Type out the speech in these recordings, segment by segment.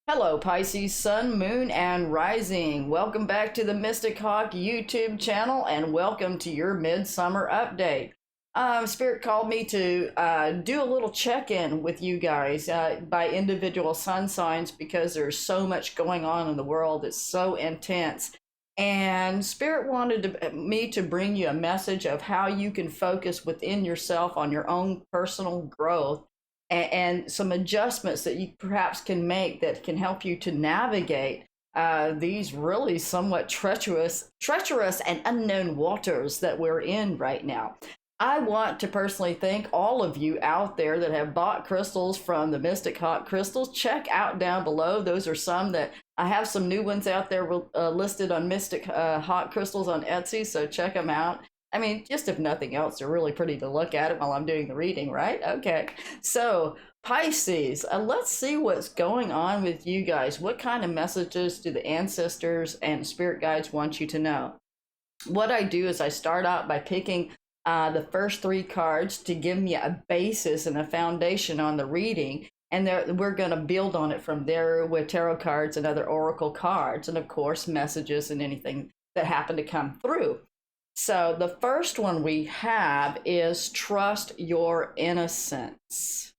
Hello, Pisces, Sun, Moon, and Rising. Welcome back to the Mystic Hawk YouTube channel, and welcome to your Midsummer update. Spirit called me to do a little check-in with you guys by individual sun signs because there's so much going on in the world. It's so intense. And Spirit wanted me to bring you a message of how you can focus within yourself on your own personal growth and some adjustments that you perhaps can make that can help you to navigate these really somewhat treacherous and unknown waters that we're in right now. I want to personally thank all of you out there that have bought crystals from the Mystic Hawk Crystals. Check out down below. Those are some that I have some new ones out there listed on Mystic Hawk Crystals on Etsy, so check them out. I mean, just if nothing else, they're really pretty to look at it while I'm doing the reading, right? Okay. So, Pisces, let's see what's going on with you guys. What kind of messages do the ancestors and spirit guides want you to know? What I do is I start out by picking the first three cards to give me a basis and a foundation on the reading. And we're going to build on it from there with tarot cards and other oracle cards. And of course, messages and anything that happen to come through. So the first one we have is trust your innocence.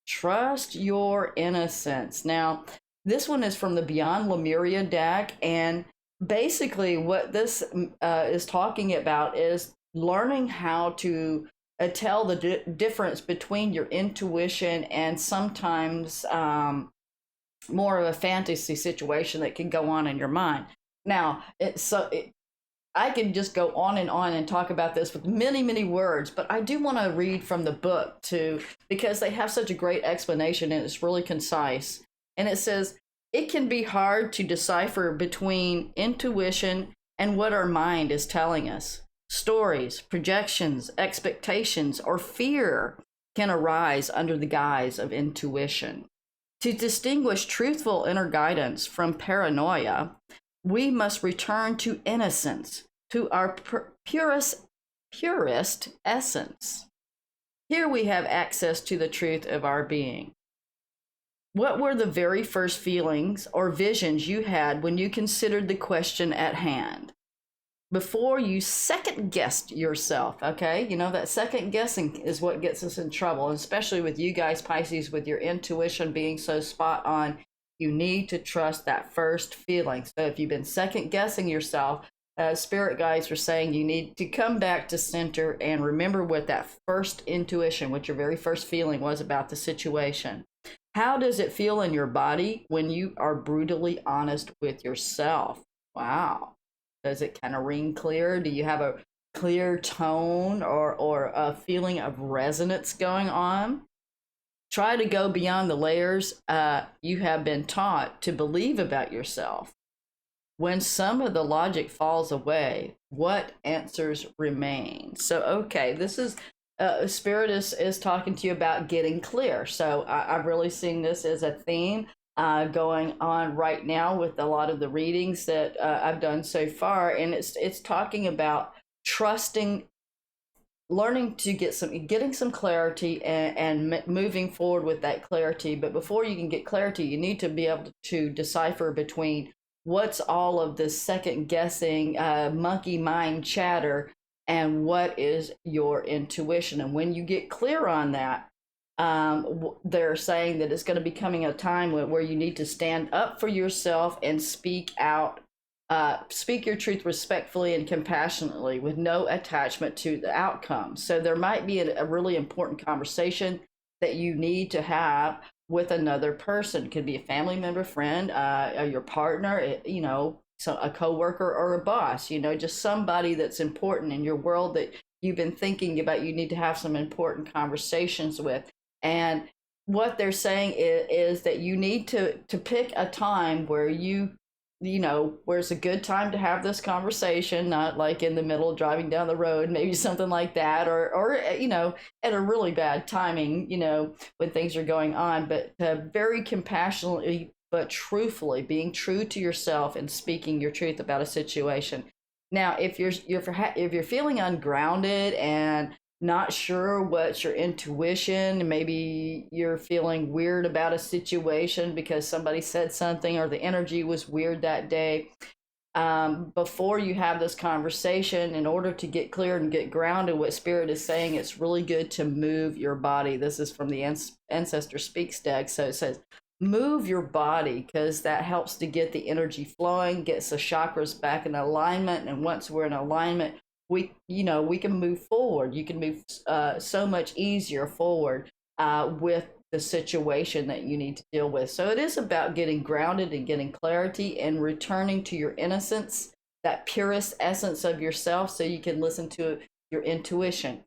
Trust your innocence. Now, this one is from the Beyond Lemuria deck. And basically what this is talking about is learning how to tell the difference between your intuition and sometimes more of a fantasy situation that can go on in your mind. Now, I could just go on and talk about this with many, many words, but I do want to read from the book too, because they have such a great explanation and it's really concise. And it says, it can be hard to decipher between intuition and what our mind is telling us. Stories, projections, expectations, or fear can arise under the guise of intuition. To distinguish truthful inner guidance from paranoia, we must return to innocence, to our purest essence. Here we have access to the truth of our being. What were the very first feelings or visions you had when you considered the question at hand? Before you second guessed yourself, okay? You know, that second guessing is what gets us in trouble, especially with you guys, Pisces, with your intuition being so spot on. You need to trust that first feeling. So if you've been second guessing yourself, spirit guides are saying you need to come back to center and remember what that first intuition, what your very first feeling was about the situation. How does it feel in your body when you are brutally honest with yourself? Wow. Does it kind of ring clear? Do you have a clear tone or a feeling of resonance going on? Try to go beyond the layers you have been taught to believe about yourself. When some of the logic falls away, what answers remain? So, okay, this is Spirit is talking to you about getting clear. So I'm really seeing this as a theme going on right now with a lot of the readings that I've done so far. And it's talking about trusting, learning to getting some clarity and moving forward with that clarity. But before you can get clarity, you need to be able to decipher between what's all of this second guessing monkey mind chatter and what is your intuition. And when you get clear on that, they're saying that it's going to be coming a time where you need to stand up for yourself and speak out. Speak your truth respectfully and compassionately with no attachment to the outcome. So there might be a really important conversation that you need to have with another person. It could be a family member, friend, your partner, you know, so a coworker or a boss, you know, just somebody that's important in your world that you've been thinking about. You need to have some important conversations with. And what they're saying is that you need to pick a time where you know, where it's a good time to have this conversation, not like in the middle of driving down the road, maybe something like that, or you know, at a really bad timing, you know, when things are going on, but very compassionately, but truthfully, being true to yourself and speaking your truth about a situation. Now, if you're feeling ungrounded and not sure what's your intuition. Maybe you're feeling weird about a situation because somebody said something or the energy was weird that day. Before you have this conversation, in order to get clear and get grounded, what Spirit is saying, it's really good to move your body. This is from the Ancestor Speaks deck. So it says, move your body, because that helps to get the energy flowing, gets the chakras back in alignment. And once we're in alignment, we can move forward. You can move so much easier forward with the situation that you need to deal with. So it is about getting grounded and getting clarity and returning to your innocence, that purest essence of yourself, so you can listen to your intuition.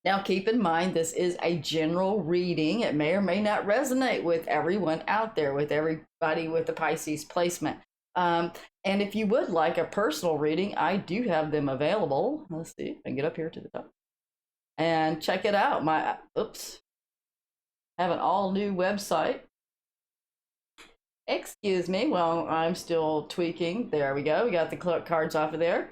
Now, keep in mind, this is a general reading. It may or may not resonate with everyone out there, with everybody with the Pisces placement. And if you would like a personal reading, I do have them available. Let's see if I can get up here to the top and check it out. Have an all new website. Excuse me, well, I'm still tweaking. There we go. We got the cards off of there.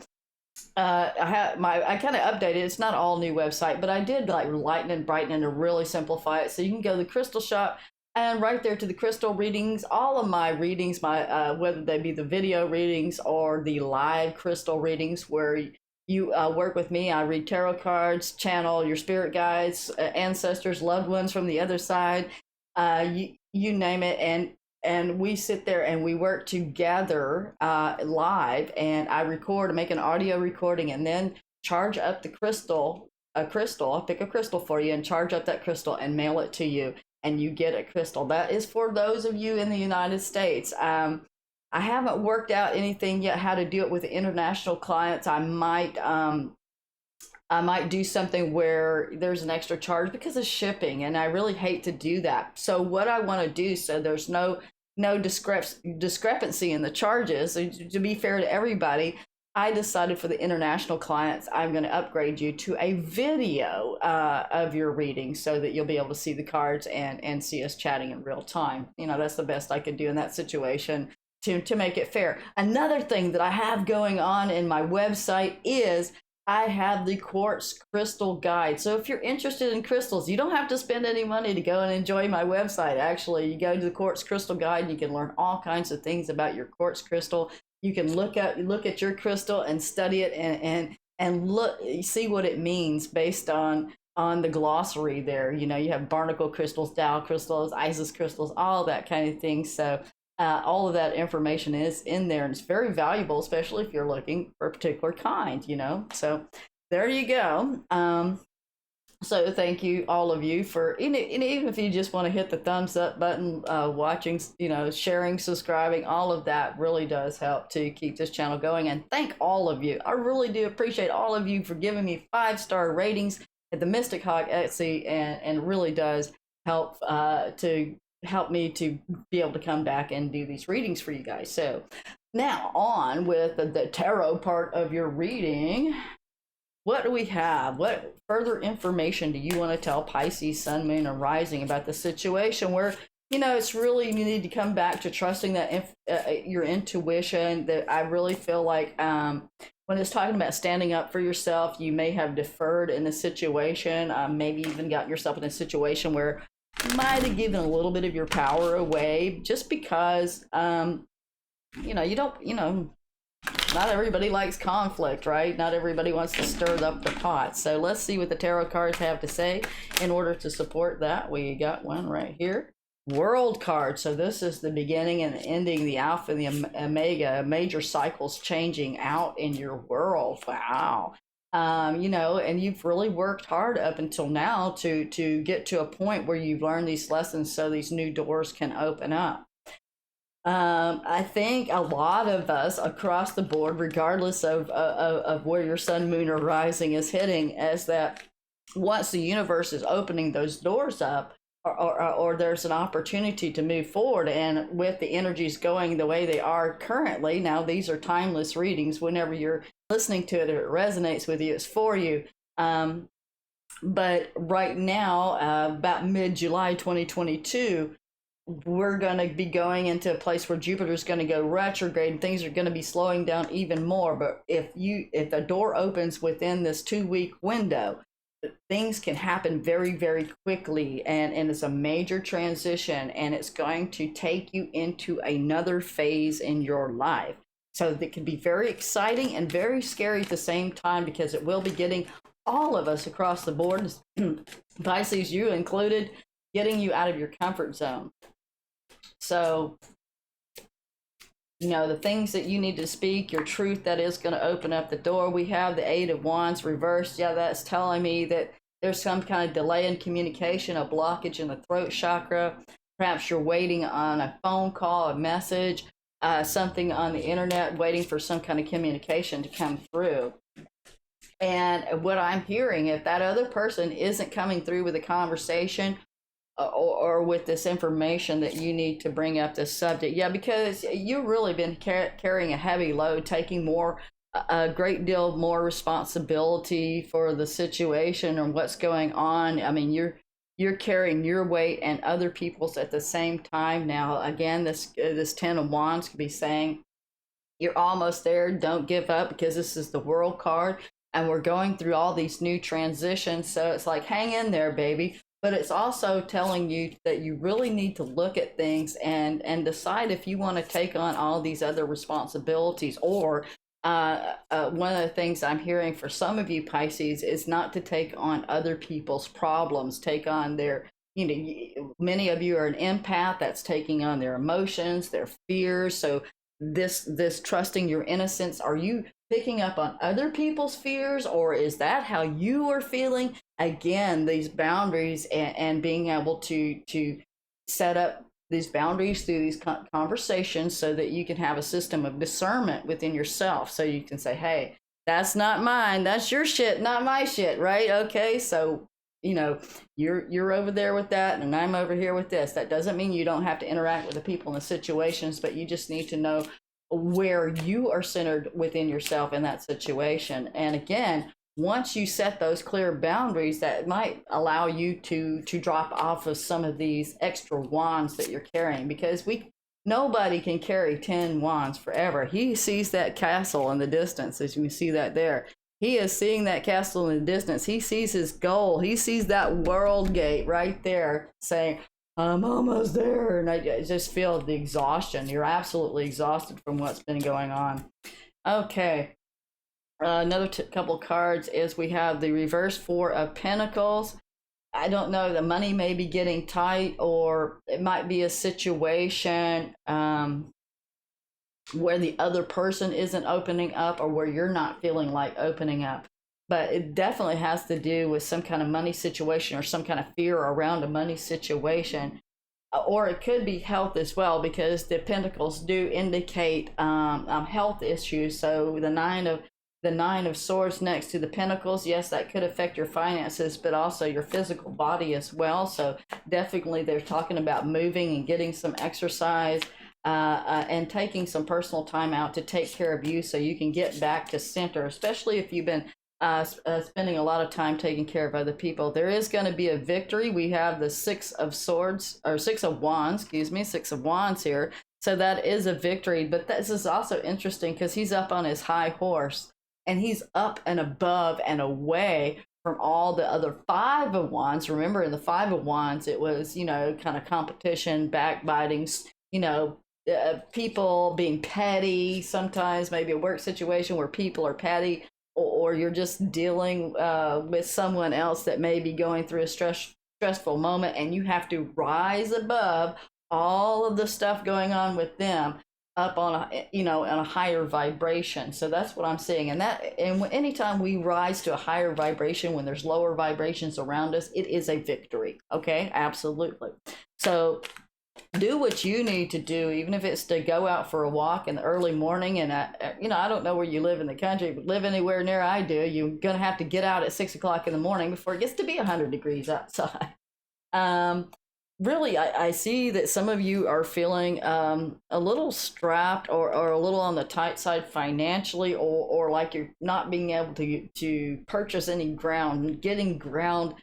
I kind of updated. It's not all new website, but I did like lighten and brighten and really simplify it. So you can go to the crystal shop and right there to the crystal readings. All of my readings, whether they be the video readings or the live crystal readings, where you work with me. I read tarot cards, channel your spirit guides, ancestors, loved ones from the other side, you name it, and we sit there and we work together live, and I make an audio recording, and then charge up the crystal. I'll pick a crystal for you and charge up that crystal and mail it to you, and you get a crystal. That is for those of you in the United States. I haven't worked out anything yet how to do it with international clients. I might do something where there's an extra charge because of shipping, and I really hate to do that. So what I want to do, so there's no discrepancy in the charges, so to be fair to everybody, I decided for the international clients, I'm going to upgrade you to a video of your reading, so that you'll be able to see the cards and see us chatting in real time. That's the best I could do in that situation to make it fair. Another thing that I have going on in my website is I have the Quartz Crystal Guide. So if you're interested in crystals, you don't have to spend any money to go and enjoy my website. Actually, you go to the Quartz Crystal Guide, you can learn all kinds of things about your quartz crystal. You can look at your crystal and study it and see what it means based on the glossary there. You have barnacle crystals, Dow crystals, Isis crystals, all that kind of thing. So all of that information is in there, and it's very valuable, especially if you're looking for a particular kind, So there you go. So thank you, all of you, for even if you just want to hit the thumbs up button, watching, sharing, subscribing, all of that really does help to keep this channel going. And thank all of you. I really do appreciate all of you for giving me 5-star ratings at the Mystic Hawk Etsy, and really does help to help me to be able to come back and do these readings for you guys. So now on with the tarot part of your reading. What do we have? What further information do you want to tell Pisces, Sun, Moon, and Rising about the situation where, it's really, you need to come back to trusting that your intuition? That I really feel like when it's talking about standing up for yourself, you may have deferred in a situation, maybe even got yourself in a situation where you might have given a little bit of your power away just because, you don't, not everybody likes conflict, right? Not everybody wants to stir up the pot. So let's see what the tarot cards have to say in order to support that. We got one right here. World card. So this is the beginning and ending, the alpha and the omega, major cycles changing out in your world. Wow. And you've really worked hard up until now to get to a point where you've learned these lessons so these new doors can open up. I think a lot of us across the board, regardless of where your sun, moon, or rising is hitting, is that once the universe is opening those doors up, or there's an opportunity to move forward, and with the energies going the way they are currently, now these are timeless readings. Whenever you're listening to it, if it resonates with you, it's for you. But right now, about mid-July 2022, we're going to be going into a place where Jupiter's going to go retrograde, and things are going to be slowing down even more. But if the door opens within this 2-week window, things can happen very, very quickly, and it's a major transition, and it's going to take you into another phase in your life. So that can be very exciting and very scary at the same time, because it will be getting all of us across the board, Pisces, you included, getting you out of your comfort zone. So, the things that you need to speak, your truth, that is going to open up the door. We have the Eight of Wands reversed. Yeah, that's telling me that there's some kind of delay in communication, a blockage in the throat chakra. Perhaps you're waiting on a phone call, a message, something on the internet, waiting for some kind of communication to come through. And what I'm hearing, if that other person isn't coming through with a conversation, or with this information, that you need to bring up this subject. Yeah, because you've really been carrying a heavy load, taking a great deal more responsibility for the situation and what's going on. I mean, you're carrying your weight and other people's at the same time. Now, again, this Ten of Wands could be saying you're almost there. Don't give up, because this is the World card, and we're going through all these new transitions. So it's like, hang in there, baby. But it's also telling you that you really need to look at things and decide if you want to take on all these other responsibilities. Or one of the things I'm hearing for some of you, Pisces, is not to take on other people's problems, take on their, many of you are an empath, that's taking on their emotions, their fears. So this trusting your innocence, are you picking up on other people's fears, or is that how you are feeling? Again, these boundaries, and being able to set up these boundaries through these conversations, so that you can have a system of discernment within yourself, so you can say, hey, that's not mine, that's your shit, not my shit, right? Okay, so you're over there with that, and I'm over here with this. That doesn't mean you don't have to interact with the people and the situations, but you just need to know where you are centered within yourself in that situation. And again, once you set those clear boundaries, that might allow you to drop off of some of these extra wands that you're carrying, because nobody can carry 10 wands forever. He sees that castle in the distance, as you can see that there. He is seeing that castle in the distance. He sees his goal. He sees that world gate right there, saying, I'm almost there. And I just feel the exhaustion. You're absolutely exhausted from what's been going on. Okay. Another couple cards is we have the reverse Four of Pentacles. I don't know, the money may be getting tight, or it might be a situation where the other person isn't opening up, or where you're not feeling like opening up. But it definitely has to do with some kind of money situation, or some kind of fear around a money situation. Or it could be health as well, because the Pentacles do indicate health issues. So the Nine of Swords next to the Pentacles, yes, that could affect your finances, but also your physical body as well. So definitely they're talking about moving and getting some exercise, and taking some personal time out to take care of you, so you can get back to center, especially if you've been spending a lot of time taking care of other people. There is going to be a victory. We have the Six of Wands here. So that is a victory. But this is also interesting, because he's up on his high horse, and he's up and above and away from all the other Five of Wands. Remember, in the Five of Wands, it was, kind of competition, backbiting, people being petty, sometimes maybe a work situation where people are petty, or you're just dealing with someone else that may be going through a stressful moment, and you have to rise above all of the stuff going on with them, up on a higher vibration. So that's what I'm seeing. And anytime we rise to a higher vibration, when there's lower vibrations around us, it is a victory. Okay, absolutely. So do what you need to do, even if it's to go out for a walk in the early morning. And I don't know where you live in the country, but live anywhere near I do, you're gonna have to get out at 6 o'clock in the morning before it gets to be 100 degrees outside. Really, I see that some of you are feeling a little strapped, or a little on the tight side financially, or like you're not being able to purchase any ground, getting ground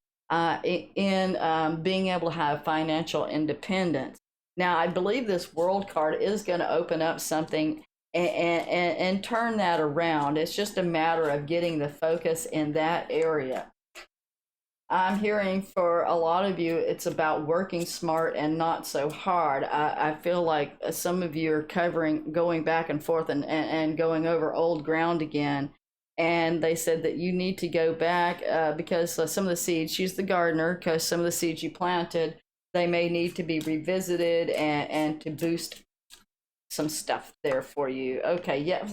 in being able to have financial independence. Now, I believe this World card is going to open up something and turn that around. It's just a matter of getting the focus in that area. I'm hearing for a lot of you, it's about working smart and not so hard. I feel like some of you are going back and forth and going over old ground again. And they said that you need to go back because some of the seeds, she's the gardener, because some of the seeds you planted, they may need to be revisited and to boost some stuff there for you. Okay, yeah,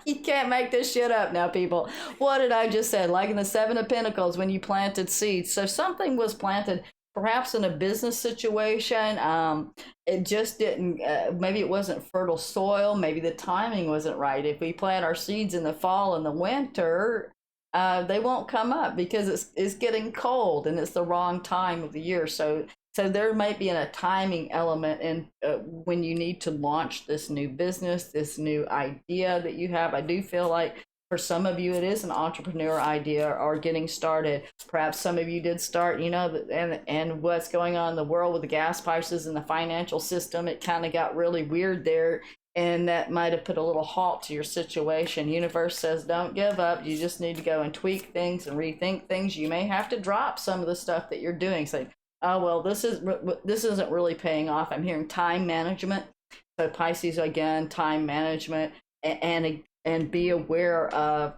you can't make this shit up now, people. What did I just say? Like in the Seven of Pentacles, when you planted seeds. So something was planted, perhaps in a business situation. It just didn't, maybe it wasn't fertile soil. Maybe the timing wasn't right. If we plant our seeds in the fall and the winter, they won't come up because it's getting cold and it's the wrong time of the year. So there might be a timing element in when you need to launch this new business, this new idea that you have. I do feel like for some of you, it is an entrepreneur idea or getting started. Perhaps some of you did start, and what's going on in the world with the gas prices and the financial system, it kind of got really weird there. And that might have put a little halt to your situation. Universe says, don't give up. You just need to go and tweak things and rethink things. You may have to drop some of the stuff that you're doing. Say, oh, well, this isn't really paying off. I'm hearing time management. So Pisces, again, time management, and be aware of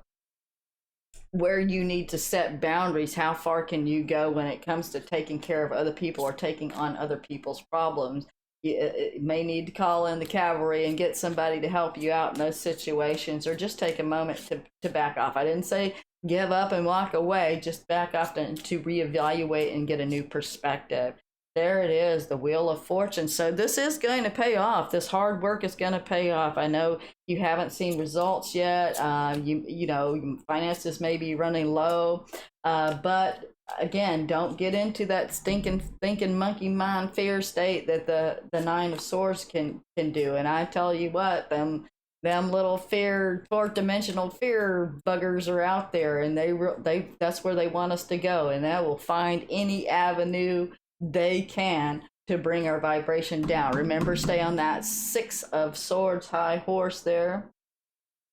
where you need to set boundaries. How far can you go when it comes to taking care of other people or taking on other people's problems? You may need to call in the cavalry and get somebody to help you out in those situations, or just take a moment to back off. I didn't say give up and walk away, just back off to reevaluate and get a new perspective. There it is, the Wheel of Fortune. So this is going to pay off. This hard work is going to pay off. I know you haven't seen results yet. You know, finances may be running low, but again, don't get into that stinking thinking monkey mind fear state that the Nine of Swords can do. And I tell you what, them little fourth dimensional fear buggers are out there, and they that's where they want us to go, and they will find any avenue they can to bring our vibration down. Remember, stay on that Six of Swords high horse there.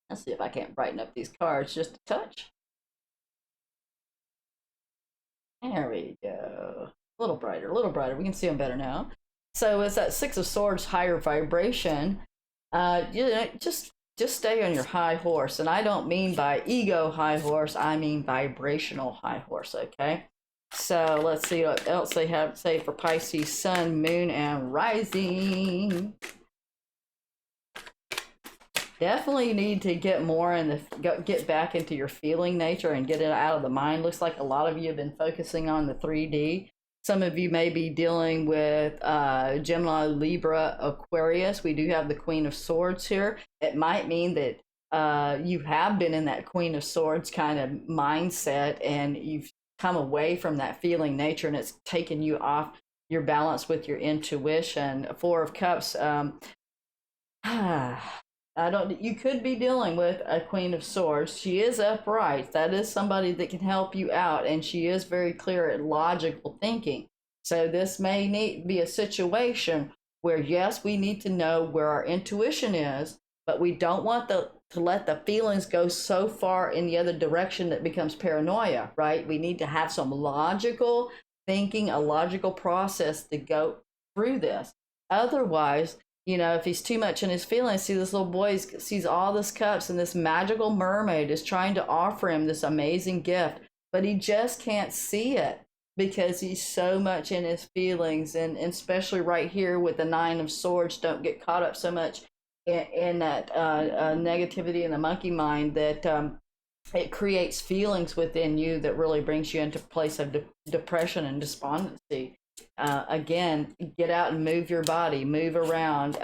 Let's see if I can't brighten up these cards just a touch. There we go. A little brighter, a little brighter. We can see them better now. So it's that Six of Swords higher vibration. Just stay on your high horse. And I don't mean by ego high horse, I mean vibrational high horse, okay? So let's see what else they have to say for Pisces, Sun, Moon, and Rising. Definitely need to get more get back into your feeling nature and get it out of the mind. Looks like a lot of you have been focusing on the 3D. Some of you may be dealing with Gemini, Libra, Aquarius. We do have the Queen of Swords here. It might mean that you have been in that Queen of Swords kind of mindset, and you've come away from that feeling nature, and it's taken you off your balance with your intuition. Four of Cups. You could be dealing with a Queen of Swords. She is upright. That is somebody that can help you out, and she is very clear at logical thinking. So this may be a situation where, yes, we need to know where our intuition is, but we don't want to let the feelings go so far in the other direction that becomes paranoia, right? We need to have some logical thinking, a logical process to go through this. Otherwise, you know, if he's too much in his feelings, see, this little boy sees all this cups, and this magical mermaid is trying to offer him this amazing gift, but he just can't see it because he's so much in his feelings. And especially right here with the Nine of Swords, don't get caught up so much in that negativity in the monkey mind that it creates feelings within you that really brings you into a place of depression and despondency. Again, get out and move your body, move around,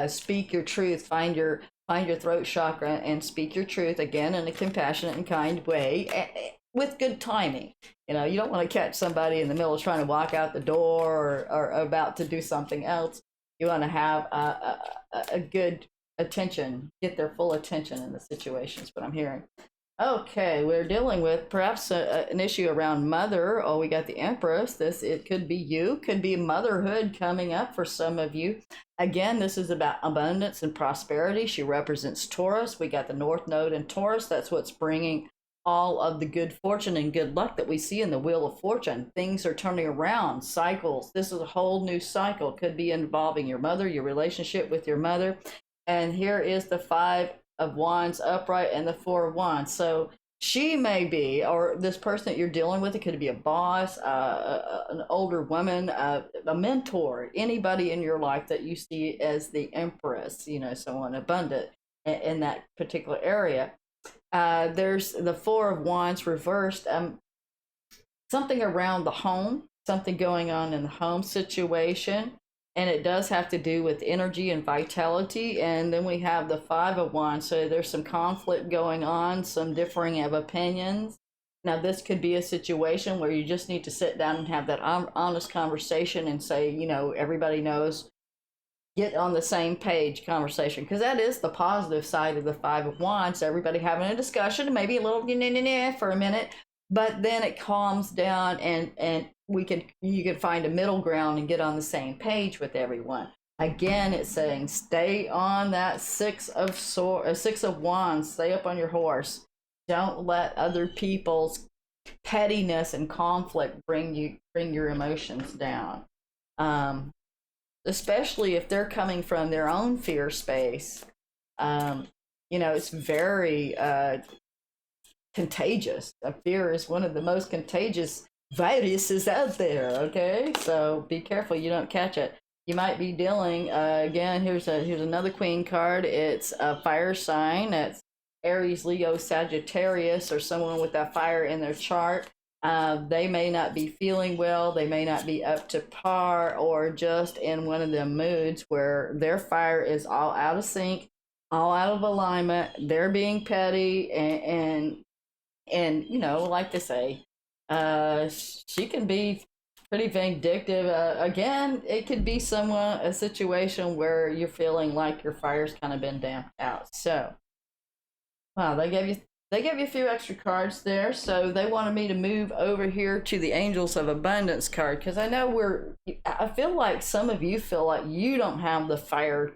speak your truth, find your throat chakra and speak your truth, again, in a compassionate and kind way, with good timing. You know, you don't want to catch somebody in the middle of trying to walk out the door or about to do something else. You want to have a good attention, get their full attention in the situations, what I'm hearing. Okay, we're dealing with perhaps an issue around mother. Oh, we got the Empress. It could be you, could be motherhood coming up for some of you. Again, this is about abundance and prosperity. She represents Taurus. We got the North Node in Taurus. That's what's bringing all of the good fortune and good luck that we see in the Wheel of Fortune. Things are turning around, cycles. This is a whole new cycle. Could be involving your mother, your relationship with your mother. And here is the Five of Wands upright and the Four of Wands. So she may be, or this person that you're dealing with, it could be a boss, an older woman, a mentor, anybody in your life that you see as the Empress, someone abundant in that particular area. There's the Four of Wands reversed. Something around the home, something going on in the home situation, and it does have to do with energy and vitality. And then we have the Five of Wands, so there's some conflict going on, some differing of opinions. Now, this could be a situation where you just need to sit down and have that honest conversation and say, everybody knows, get on the same page conversation, because that is the positive side of the Five of Wands. Everybody having a discussion, maybe a little for a minute, but then it calms down, and you can find a middle ground and get on the same page with everyone. Again, it's saying stay on that Six of Wands. Stay up on your horse. Don't let other people's pettiness and conflict bring your emotions down. Especially if they're coming from their own fear space. It's very contagious. Fear is one of the most contagious viruses out there, okay? So be careful you don't catch it. You might be dealing, again, here's another Queen card. It's a fire sign. It's Aries, Leo, Sagittarius, or someone with that fire in their chart. They may not be feeling well, they may not be up to par, or just in one of them moods where their fire is all out of sync, all out of alignment. They're being petty, and like to say, she can be pretty vindictive. Again, it could be a situation where you're feeling like your fire's kind of been damped out. So, wow, they gave you a few extra cards there, so they wanted me to move over here to the Angels of Abundance card, because I know I feel like some of you feel like you don't have the fire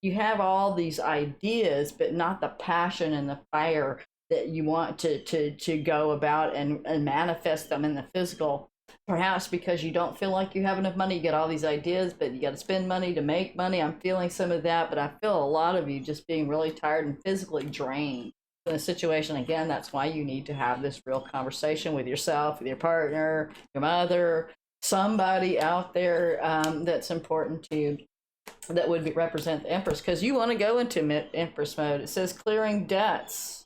you have all these ideas, but not the passion and the fire that you want to go about and manifest them in the physical. Perhaps because you don't feel like you have enough money. You get all these ideas, but you got to spend money to make money. I'm feeling some of that, but I feel a lot of you just being really tired and physically drained in a situation. Again, that's why you need to have this real conversation with yourself, with your partner, your mother, somebody out there that's important to you, that would represent the Empress, because you want to go into Empress mode. It says clearing debts.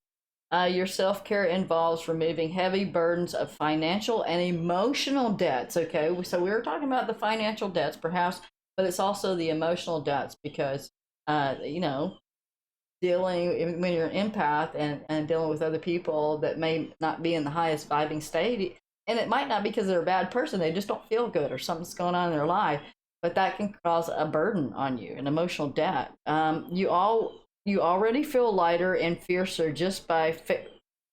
Your self-care involves removing heavy burdens of financial and emotional debts. Okay, so we were talking about the financial debts perhaps, but it's also the emotional debts, because dealing, when you're an empath and dealing with other people that may not be in the highest vibing state, and it might not be because they're a bad person, they just don't feel good or something's going on in their life, but that can cause a burden on you, an emotional debt. You already feel lighter and fiercer just by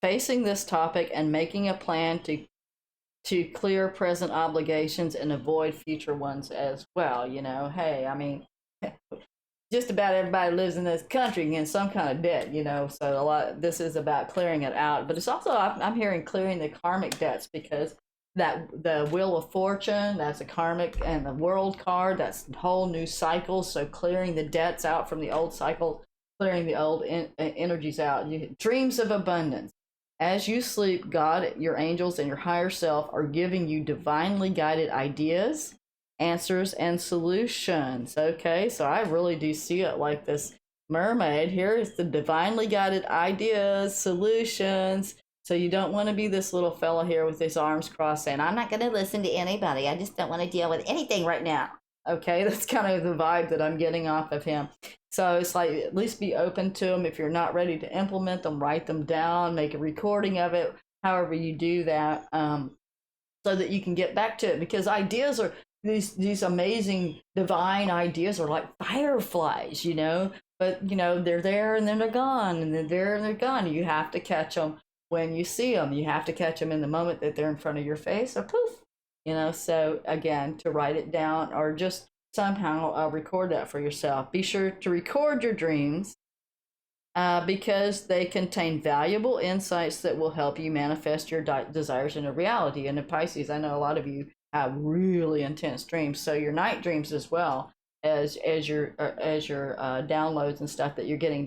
facing this topic and making a plan to clear present obligations and avoid future ones as well. Hey, I mean, just about everybody lives in this country in some kind of debt, so this is about clearing it out. But it's also, I'm hearing clearing the karmic debts, because that the Wheel of Fortune, that's a karmic, and the World card, that's a whole new cycle. So clearing the debts out from the old cycle, clearing the old energies out. Dreams of abundance. As you sleep, God, your angels, and your higher self are giving you divinely guided ideas, answers, and solutions. Okay, so I really do see it like this mermaid. Here is the divinely guided ideas, solutions. So you don't want to be this little fella here with his arms crossed saying, I'm not going to listen to anybody. I just don't want to deal with anything right now. Okay, that's kind of the vibe that I'm getting off of him. So it's like, at least be open to them. If you're not ready to implement them, write them down, make a recording of it, however you do that, so that you can get back to it. Because ideas are, these amazing divine ideas are like fireflies, but they're there and then they're gone, and they're there and they're gone. You have to catch them when you see them. You have to catch them in the moment that they're in front of your face, or poof. So again, to write it down or just somehow record that for yourself. Be sure to record your dreams. because they contain valuable insights that will help you manifest your desires into reality. And in Pisces, I know a lot of you have really intense dreams, so your night dreams as well as your downloads and stuff that you're getting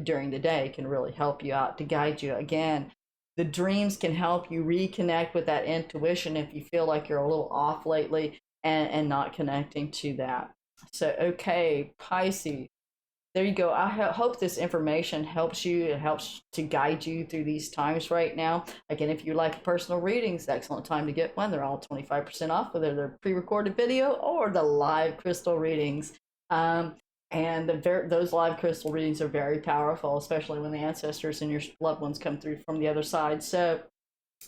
during the day can really help you out to guide you. Again, the dreams can help you reconnect with that intuition if you feel like you're a little off lately and not connecting to that. So, okay, Pisces, there you go. I hope this information helps you. It helps to guide you through these times right now. Again, if you like personal readings, excellent time to get one. They're all 25% off, whether they're pre-recorded video or the live crystal readings. And those live crystal readings are very powerful, especially when the ancestors and your loved ones come through from the other side. So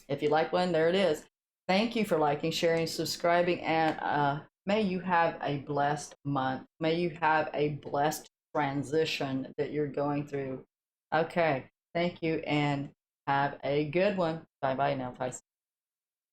if you like one, there it is. Thank you for liking, sharing, subscribing, and may you have a blessed month. May you have a blessed transition that you're going through. Okay, thank you and have a good one. Bye bye now, Pisces.